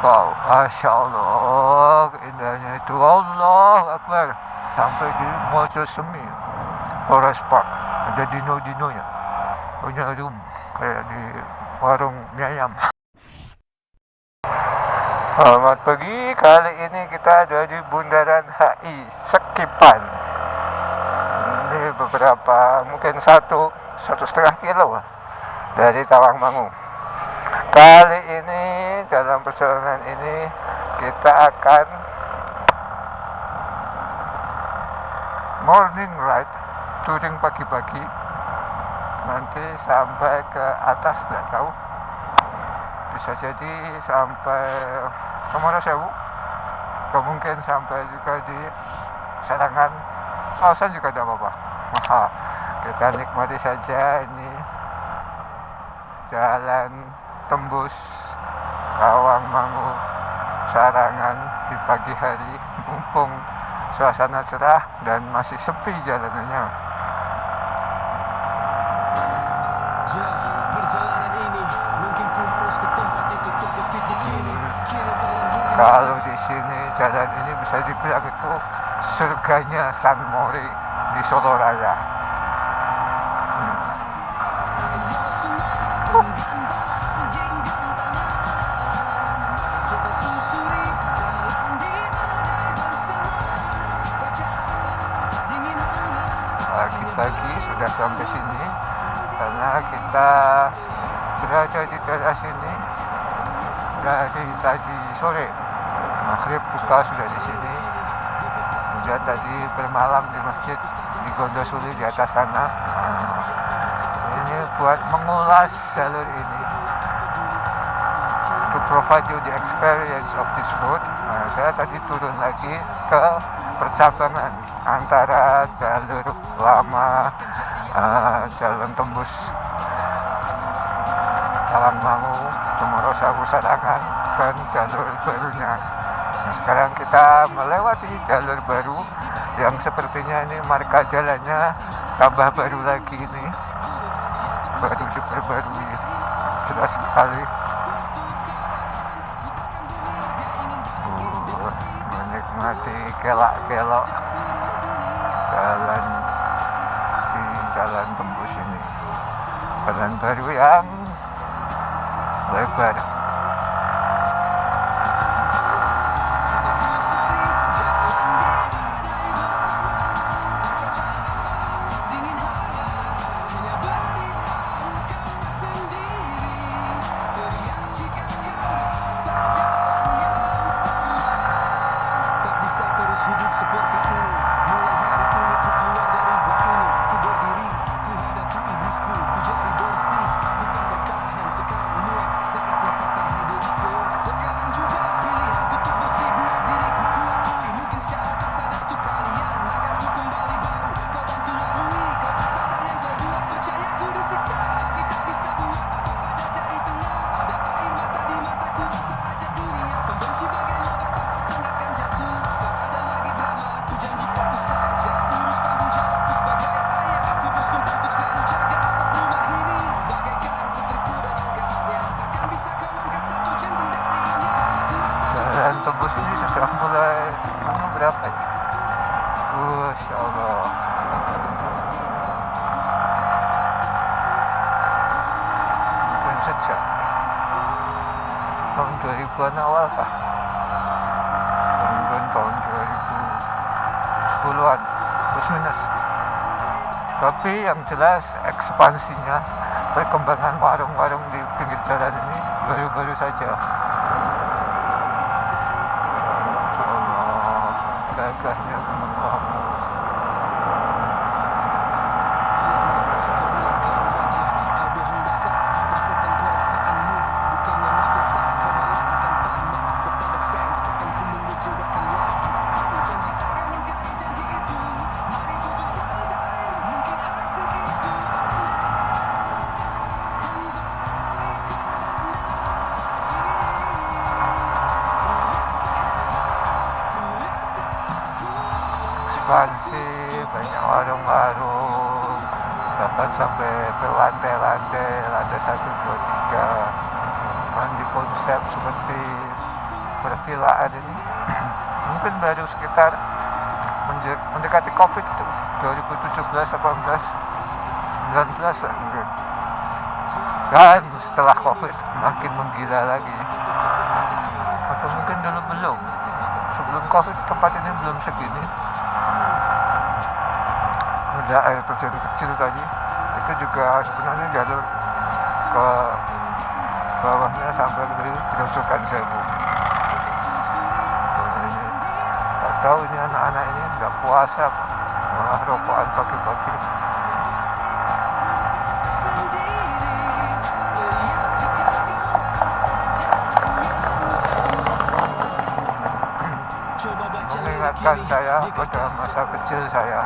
Wow, Masya Allah, indahnya itu. Allah Akbar. Sampai di Mojo Semi, Forest Park. Ada dino-dinonya. Punya room, kayak di warung mie ayam. Selamat pagi, kali ini kita ada di Bundaran HI Sekipan. Ini beberapa, mungkin 1,5 kilo dari Tawangmangu. Kali ini dalam perjalanan ini kita akan morning ride, touring pagi-pagi, nanti sampai ke atas nggak tahu, bisa jadi sampai Kemana Sewu, mungkin sampai juga di Sarangan. Alasan juga tidak apa-apa. Nah, kita nikmati saja ini jalan tembus Tawangmangu Sarangan di pagi hari, mumpung suasana cerah dan masih sepi jalanannya. Perjalanan ini mungkin ku harus ke tempat itu tepat titik ini. Kalau di sini jalan ini bisa dibilang itu surganya San Mori di Solo Raya. Pagi-pagi sudah sampai sini karena kita berada di daerah sini dari tadi sore. Maghrib buka sudah di sini. Kemudian tadi bermalam di masjid di Gondosuli di atas sana. Ini buat mengulas jalur ini, to provide you the experience of this road. Saya tadi turun lagi ke percabangan antara jalur lama, jalan tembus Tawangmangu, Sumorosawu, Sarangan, dan jalur barunya. Nah, sekarang kita melewati jalur baru yang sepertinya ini marka jalannya tambah baru lagi ini, baru diperbarui, jelas sekali. Menikmati kelak-kelok jalan tembus ini, jalan baru yang lebar. Jalan tembus ini sudah mulai berapa ya? Masya Allah. Mungkin sejak tahun 2000-an awal kah? Mungkin tahun 2010-an plus minus. Tapi yang jelas ekspansinya, perkembangan warung-warung di pinggir jalan ini baru-baru saja. Gagahnya Allah. Ekspansi, banyak warung-warung, bahkan sampai berlantai-lantai, lantai 1, 2, 3, di konsep seperti perkiraan ini mungkin baru sekitar mendekati COVID itu 2017, 18, 19 lah mungkin. Dan setelah COVID makin menggila lagi. Atau mungkin dulu belum. Sebelum COVID tempat ini belum segini. Ada air terjun kecil tadi. Itu juga sebenarnya jalur ke bawahnya sampai ke Grojogan Sewu. Tak tahu ini anak-anak ini nggak puasa, malah rokokan pagi-pagi. Mengingatkan saya pada masa kecil saya.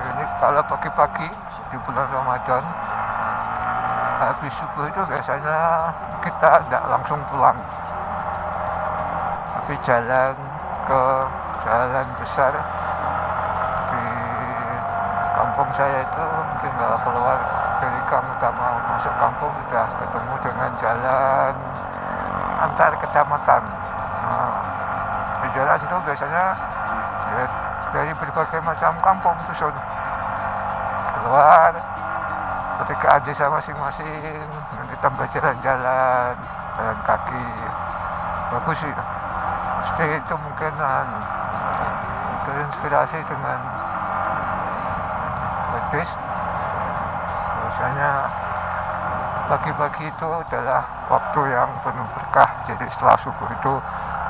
Ini kalau pagi-pagi di bulan Ramadan habis subuh itu biasanya kita tidak langsung pulang, tapi jalan ke jalan besar di kampung saya itu. Mungkin kalau keluar dari gang utama masuk kampung sudah ketemu dengan jalan antar kecamatan. Di jalan itu biasanya ya, dari berbagai macam kampung itu keluar ketika ada desa masing-masing, kita jalan-jalan kaki. Bagus sih. Pasti itu mungkin terinspirasi dengan Buddhis. Biasanya pagi-pagi itu adalah waktu yang penuh berkah. Jadi setelah subuh itu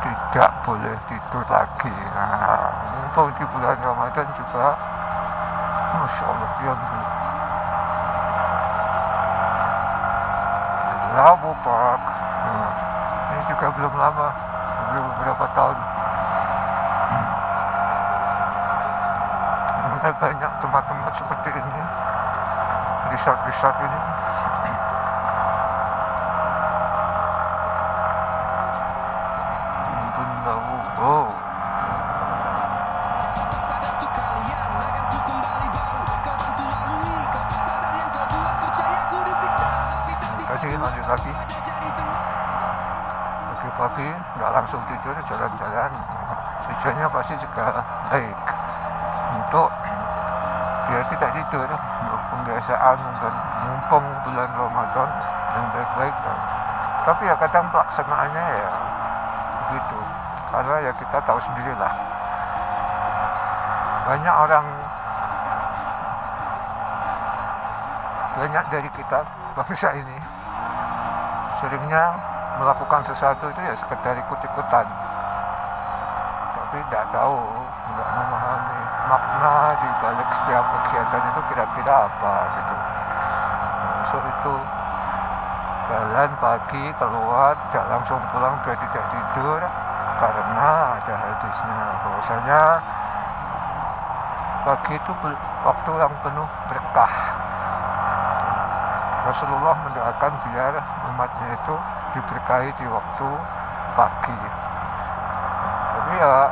tidak boleh tidur lagi. Nah, mumpung di bulan Ramadan juga, Masya Allah, Labu Park. Ini juga belum lama, belum beberapa tahun. Ada banyak tempat-tempat seperti ini, resort-resort ini. Oh. Tadi lanjut lagi. Pagi-pagi nggak langsung tidur, jalan-jalan. Tujuannya pasti juga baik untuk biar tidak tidur, untuk pembiasaan mungkin mumpung bulan Ramadan yang baik-baik. Tapi ya kadang pelaksanaannya ya begitu. Karena ya kita tahu sendirilah, banyak dari kita bangsa ini seringnya melakukan sesuatu itu ya sekedar ikut-ikutan, tapi tidak tahu, nggak memahami makna di balik setiap kegiatan itu kira-kira apa gitu. So itu jalan pagi keluar, tidak langsung pulang biar tidak tidur. Karena ada hadisnya bahwasanya pagi itu waktu yang penuh berkah. Rasulullah mendoakan biar umatnya itu diberkahi di waktu pagi. Tapi ya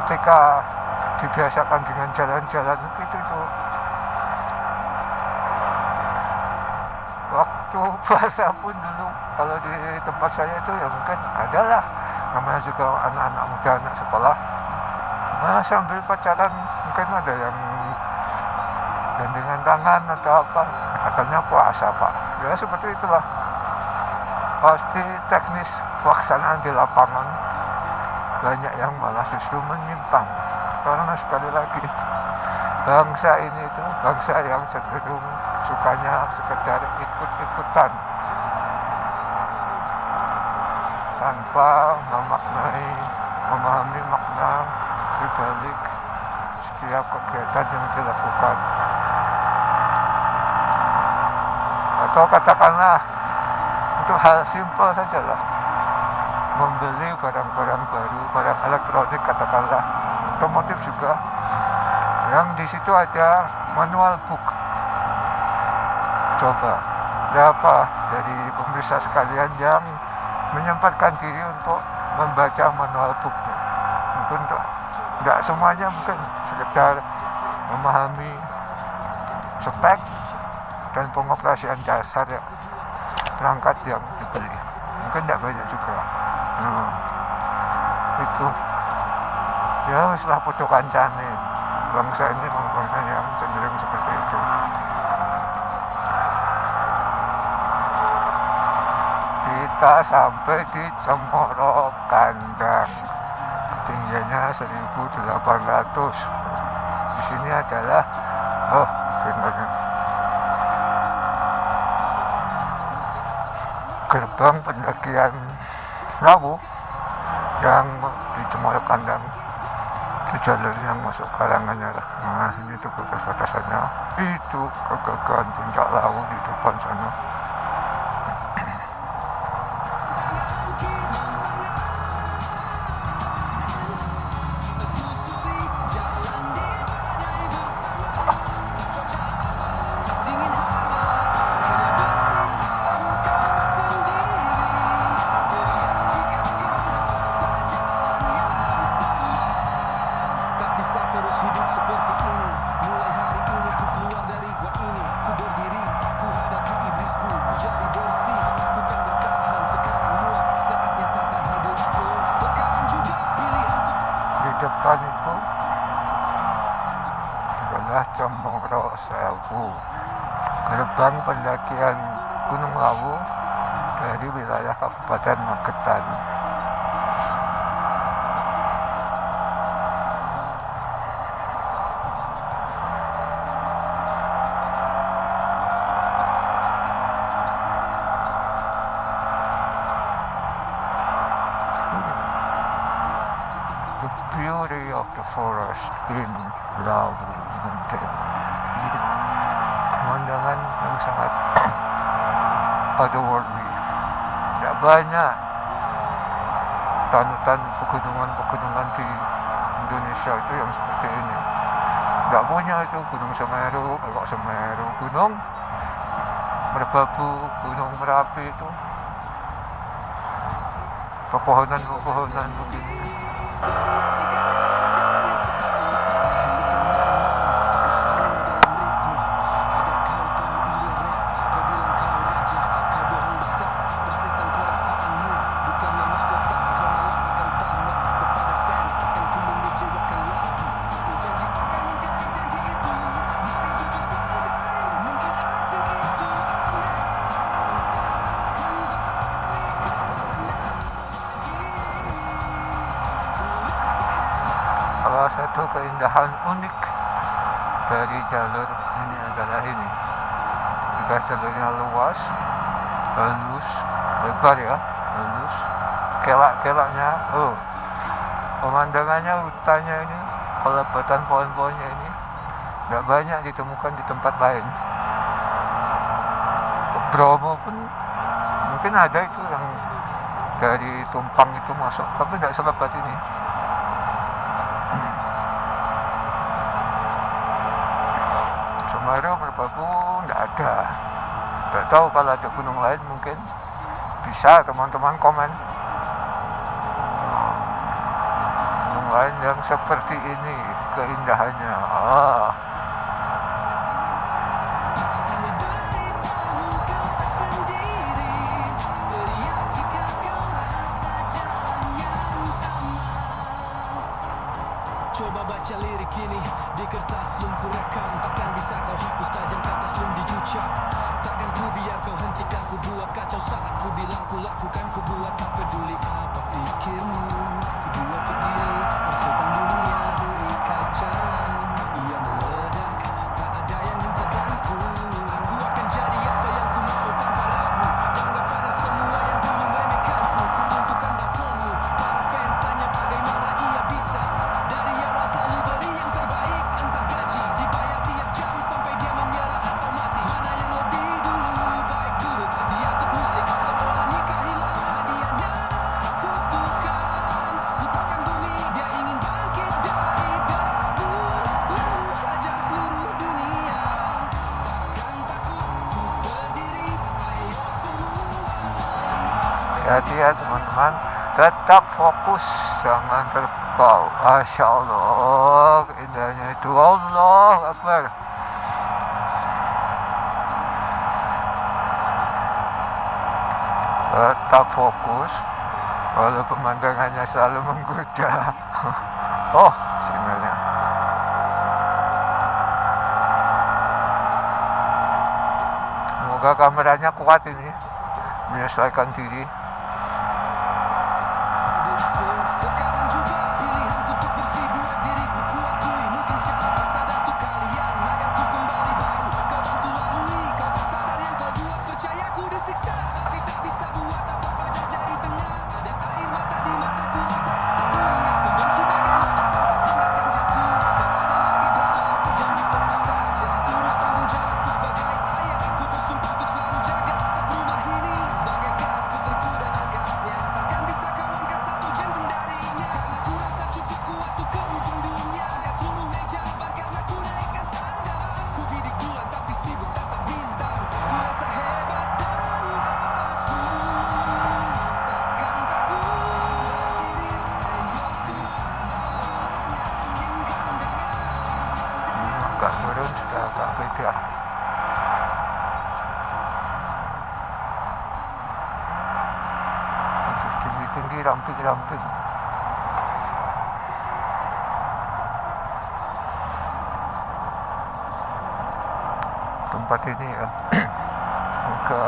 ketika dibiasakan dengan jalan-jalan itu waktu puasa pun dulu kalau di tempat saya itu ya mungkin adalah namanya juga anak-anak muda, anak sekolah, sambil pacaran mungkin ada yang gandengan tangan atau apa, katanya puasa pak. Ya seperti itulah, pasti teknis pelaksanaan di lapangan banyak yang malah justru menyimpang. Karena sekali lagi bangsa ini itu bangsa yang cenderung sukanya sekedar ikut-ikutan tanpa memahami makna di balik setiap kegiatan yang dilakukan. Atau katakanlah untuk hal simpel saja lah, membeli barang-barang baru, barang elektronik katakanlah, otomotif juga, yang di situ ada manual book. Coba berapa dari pemirsa sekalian yang menyempatkan diri untuk membaca manual booknya? Mungkin tidak semuanya, mungkin sekedar memahami spek dan pengoperasian dasar ya, perangkat yang dibeli. Mungkin tidak banyak juga. itu ya setelah foto kancane bangsa ini memang bangsa yang cenderung seperti itu. Kita sampai di Cemoro Kandang, ketinggiannya 1.800. Di sini adalah gerbang pendakian Lawu yang di Cemoro Kandang. Itu jalur yang masuk Karanganyar. Nah, ini tuh batas-batasannya. Itu kegagahan puncak Lawu di depan sana. Depan itu adalah Cemoro Sewu, gerbang pendakian Gunung Lawu dari wilayah Kabupaten Magetan. Beauty of the forest in Lawu Mountain. Pemandangan yang sangat otherworldly. Tidak banyak hutan-hutan pegunungan di Indonesia itu yang seperti ini. Tidak punya itu Gunung Semeru, Elok Semeru, Gunung Merbabu, Gunung Merapi itu pepohonan begini. Salah satu keindahan unik dari jalur ini adalah ini. Jika jalurnya luas, halus, lebar ya, halus, kelak-kelaknya, pemandangannya hutannya ini, kelebatan pohon-pohonnya ini tidak banyak ditemukan di tempat lain. Bromo pun mungkin ada itu yang dari Tumpang itu masuk, tapi tidak selebat ini. Semeru, Merbabu tidak ada. Tidak tahu kalau ada gunung lain mungkin bisa teman-teman komen. Gunung lain yang seperti ini keindahannya. Coba baca lirik ini di kertas lumpur rekam. Takkan bisa kau hapus tajam kata slum diucap. Takkan ku biar kau hentikan ku buat kacau saat ku bilang ku lakukan ku buat. Tak peduli apa pikirmu, ku buat berdiri tersetan dunia beri kacang. Ia meledak, tak ada yang hentikanku. Ku akan jadi apa yang ku mau tanpa ragu. Anggap pada semua yang dulu meremehkanku. Ku runtuhkan balkonmu, para fans tanya bagaimana ia bisa. Dari awal selalu beri yang terbaik, entah gaji dibayar tiap jam sampai dia menyerah atau mati. Mana yang lebih dulu baik turut dia ikut musik seolah nikah hilang hadiahnya kutukan. Lupakan bumi dia ingin bangkit dari dapur lalu hajar seluruh dunia. Takkan takut ku berdiri, ayo semua. Hati ya teman-teman, tetap fokus, jangan terpau. Masya Allah, indahnya itu. Allah Akbar. Tetap fokus, Walau pemandangannya selalu menggoda. Oh, sinyalnya. Semoga kameranya kuat ini, menyesuaikan diri. Sekarang juga pilihanku untuk bersih buat diriku kuakui. Mungkin sekarang tak sadar tuh kalian agar ku kembali baru. Kau bantu lalui, kau tak sadar yang kau buat. Percaya ku disiksa, tapi tak bisa buat apa pada jari tengah. Ada air mata di mataku, rasa raja dunia. Membenci bagai lava tak sangatkan jatuh. Tak ada lagi drama, aku janji fokus saja. Urus tanggung jawabku sebagai ayah. Aku bersumpah untuk selalu jaga atap rumah ini. Bagaikan puterku dan agaknya, takkan bisa kau angkat satu jantung darinya. Karena ku rasa cukup kuat tuh ke ujung dunia. Lihat seluruh meja bar karena ku naikkan standar. Ku bidik bulan tapi sibuk tatap bintang. Ku rasa hebat dan aku takkan takut diri. Ayo semuanya yakinkan dengan Agak turun, sudah agak beda. Tinggi-tinggi, ramping-ramping. Tempat ini ya, semoga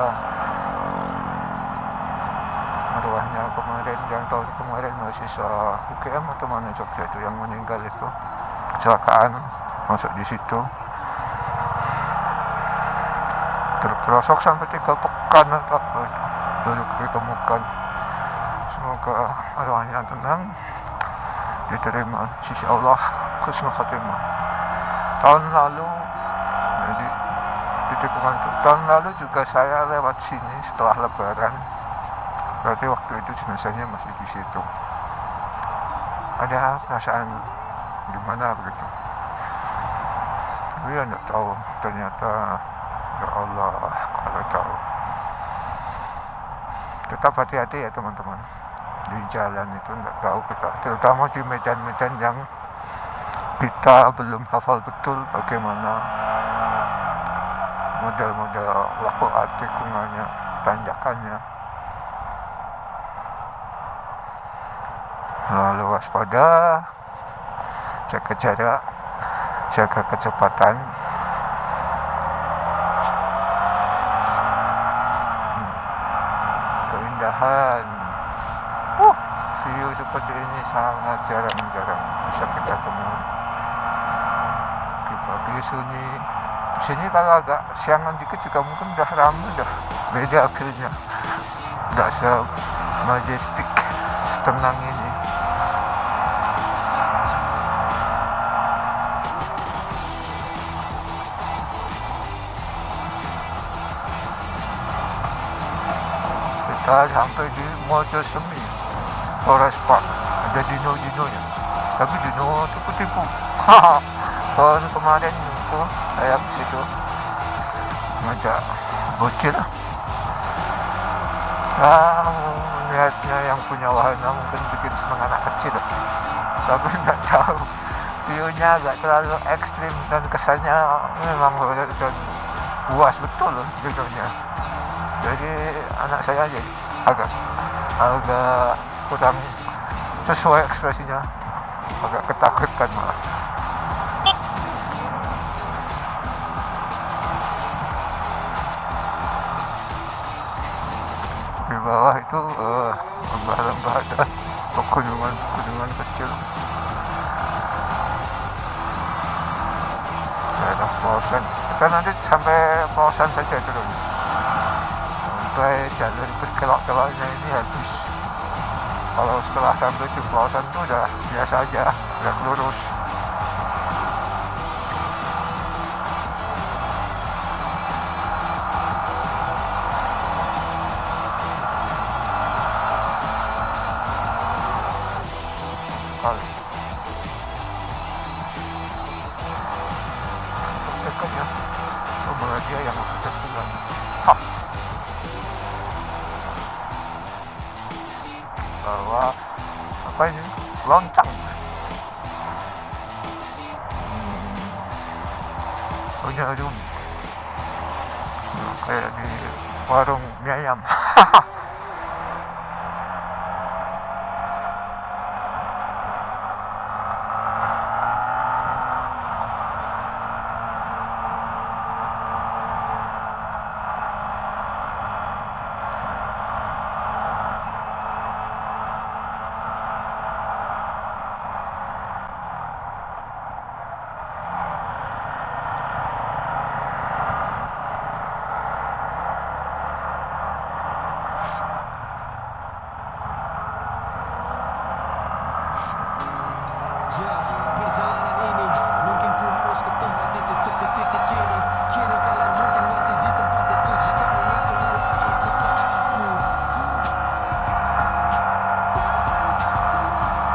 arwahnya kemarin, yang tahun kemarin mahasiswa UGM atau mana Jogja itu yang meninggal itu, kecelakaan masuk di situ, terperosok sampai 3 pekan atau apa itu baru ditemukan. Semoga arwahnya tenang, diterima sisi Allah, husnul khatimah. Tahun lalu, jadi di tikungan itu, tahun lalu juga saya lewat sini setelah Lebaran. Berarti waktu itu jenazahnya masih di situ. Ada perasaan gimana begitu. Tapi ya nggak tahu, ternyata ya Allah kalau tahu. Tetap hati-hati ya teman-teman. Di jalan itu nggak tahu kita, terutama di medan-medan yang kita belum hafal betul bagaimana model-model laku tikungannya, tanjakannya. Lalu waspada, jaga jarak, jaga kecepatan. Keindahan. View seperti ini sangat jarang-jarang bisa kita temui. Pagi sunyi. Di sini kalau agak siangan dikit juga mungkin udah ramai dah. Beda akhirnya. Nggak se-majestic, setenang ini. Kita sampai di Mojosemi Forest Park. Ada dino-dinonya, tapi dino tipu-tipu. Tahun kemarin itu saya ke situ ngajak bocil. Melihatnya yang punya wahana mungkin bikin senang anak kecil, tapi nggak tahu view-nya agak terlalu ekstrim dan kesannya memang dan puas betul videonya. Jadi anak saya jadi agak kurang sesuai ekspresinya, agak ketakutan malah. Di bawah itu lembah-lembah dan pegunungan kecil. Daerah Pelausan, kita nanti sampai Pelausan saja dulu. Sampai jalur berkelok-keloknya ini habis. Kalau setelah sampai di Pelausan itu udah biasa aja, udah lurus. Kali dekat ya, coba dia yang dekat. Bahwa apa ini loncang. Punya room kayak di warung mie ayam. Perjalanan ini mungkin ku harus ke tempat itu untuk ke titik kini. Kini kalian mungkin masih di tempat itu. Jika ingin keluar ikut aku.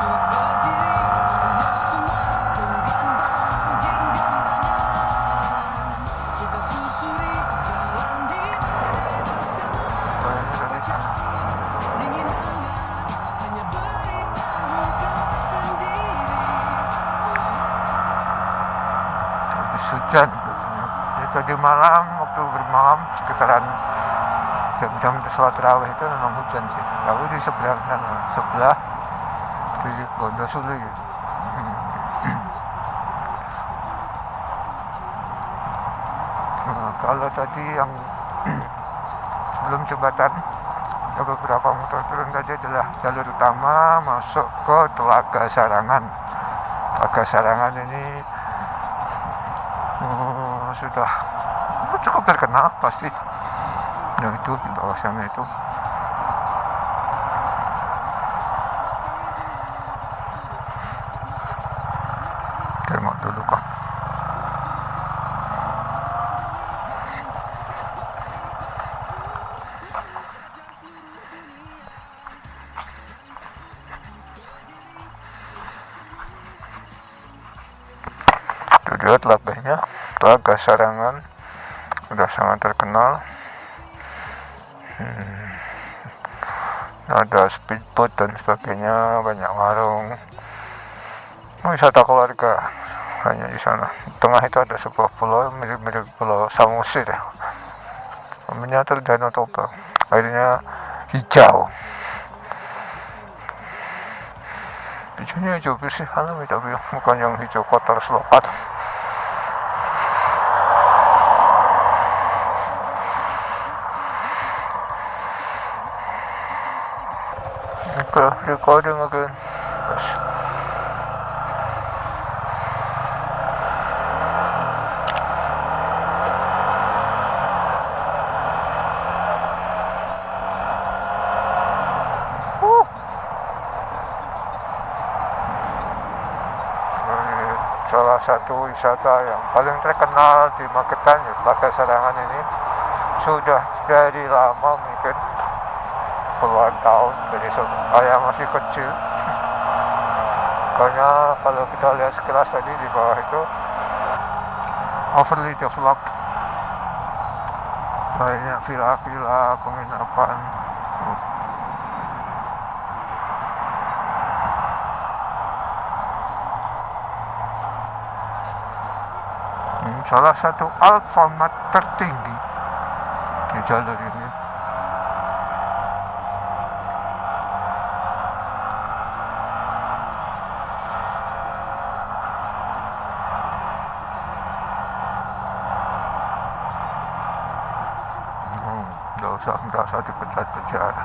Ku berdiri, ayo semua menggandang genggamannya. Kita susuri jalan di badai bersama. Dingin hangat, hanya beritahu kau sendiri. Hujan. Jadi tadi malam waktu bermalam sekitaran jam-jam sholat tarawih itu memang hujan sih. Lalu di sebelah sana, sebelah di Gondosuli. Nah, kalau tadi yang sebelum jembatan ada beberapa motor turun tadi adalah jalur utama masuk ke Telaga Sarangan. Telaga Sarangan ini sudah cukup terkenal pasti. Nah itu di bawah sana itu. Tengok dulu kok. Itu dia telaganya, Telaga Sarangan, sudah sangat terkenal. Ada speedboat dan sebagainya, banyak warung, wisata keluarga hanya di sana. Di tengah itu ada sebuah pulau mirip-mirip pulau Samosir ya. Miniatur Danau Toba, airnya hijau. Hijaunya hijau bersih alami tapi bukan yang hijau kotor selopat. Okay, recording again. Yes. Salah satu wisata yang paling terkenal di Magetan ya, Telaga Sarangan ini sudah dari lama, mungkin puluhan tahun dari saya masih kecil. Karena kalau kita lihat sekilas tadi di bawah itu overly developed, banyak villa-villa, penginapan. Salah satu alfamart tertinggi di jalur ini. Nggak usah merasa dipecat penjara.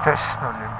Tes 05.